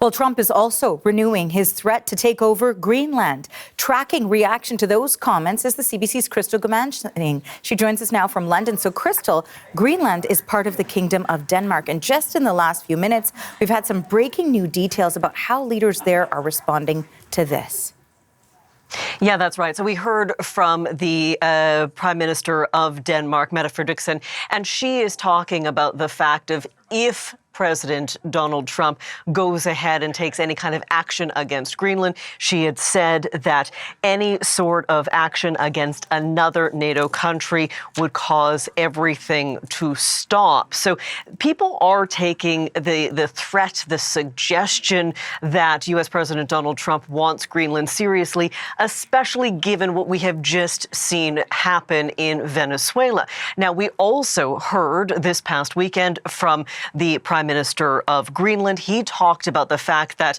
Well, Trump is also renewing his threat to take over Greenland. Tracking reaction to those comments is the CBC's Crystal Gamansing. She joins us now from London. So, Crystal, Greenland is part of the Kingdom of Denmark. And just in the last few minutes, we've had some breaking new details about how leaders there are responding to this. Yeah, that's right. So we heard from the Prime Minister of Denmark, Mette Frederiksen, and she is talking about the fact of if President Donald Trump goes ahead and takes any kind of action against Greenland. She had said that any sort of action against another NATO country would cause everything to stop. So people are taking the threat, the suggestion that U.S. President Donald Trump wants Greenland seriously, especially given what we have just seen happen in Venezuela. Now, we also heard this past weekend from the Prime Minister of Greenland. He talked about the fact that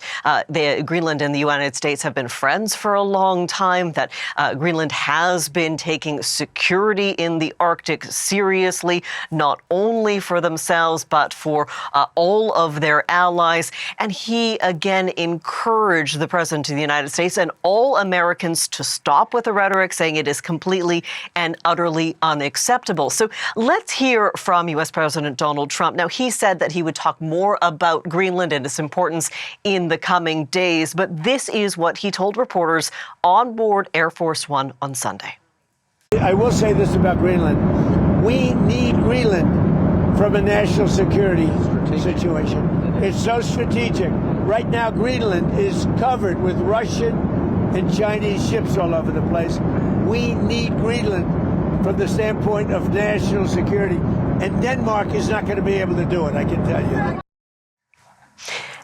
Greenland and the United States have been friends for a long time, that Greenland has been taking security in the Arctic seriously, not only for themselves, but for all of their allies. And he again encouraged the President of the United States and all Americans to stop with the rhetoric, saying it is completely and utterly unacceptable. So let's hear from U.S. President Donald Trump. Now, he said that he would talk more about Greenland and its importance in the coming days, but this is what he told reporters on board Air Force One on Sunday. I will say this about Greenland. We need Greenland from a national security situation. It's so strategic. Right now, Greenland is covered with Russian and Chinese ships all over the place. We need Greenland from the standpoint of national security. And Denmark is not going to be able to do it, I can tell you.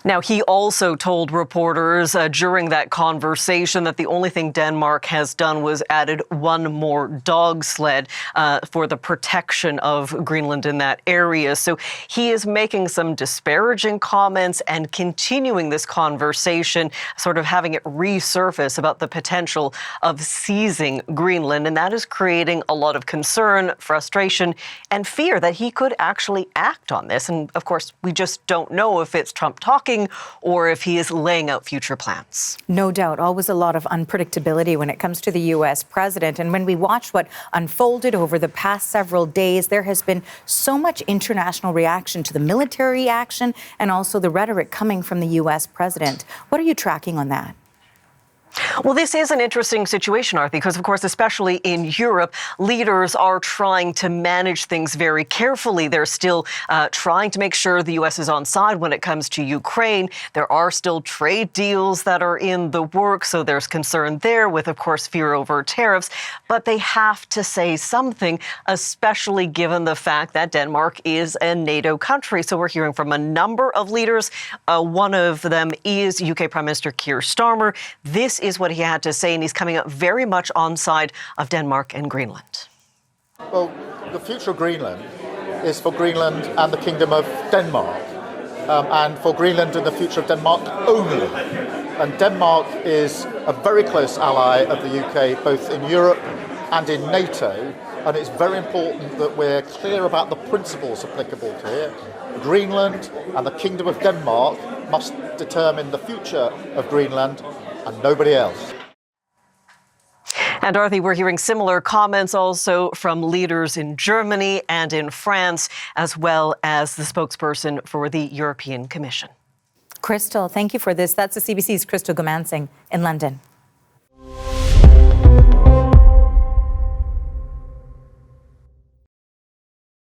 Now, he also told reporters during that conversation that the only thing Denmark has done was added one more dog sled for the protection of Greenland in that area. So he is making some disparaging comments and continuing this conversation, sort of having it resurface about the potential of seizing Greenland. And that is creating a lot of concern, frustration, and fear that he could actually act on this. And of course, we just don't know if it's Trump talking or if he is laying out future plans. No doubt. Always a lot of unpredictability when it comes to the U.S. president. And when we watched what unfolded over the past several days, there has been so much international reaction to the military action and also the rhetoric coming from the U.S. president. What are you tracking on that? Well, this is an interesting situation, Arthi, because, of course, especially in Europe, leaders are trying to manage things very carefully. They're still trying to make sure the U.S. is on side when it comes to Ukraine. There are still trade deals that are in the works, so there's concern there with, of course, fear over tariffs. But they have to say something, especially given the fact that Denmark is a NATO country. So we're hearing from a number of leaders. One of them is UK Prime Minister Keir Starmer. This is what he had to say, and he's coming up very much on side of Denmark and Greenland. Well, the future of Greenland is for Greenland and the Kingdom of Denmark, and for Greenland and the future of Denmark only. And Denmark is a very close ally of the UK, both in Europe and in NATO, and it's very important that we're clear about the principles applicable to here. Greenland and the Kingdom of Denmark must determine the future of Greenland and nobody else. And Arthi, we're hearing similar comments also from leaders in Germany and in France, as well as the spokesperson for the European Commission. Crystal, thank you for this. That's the CBC's Crystal Gamansing in London.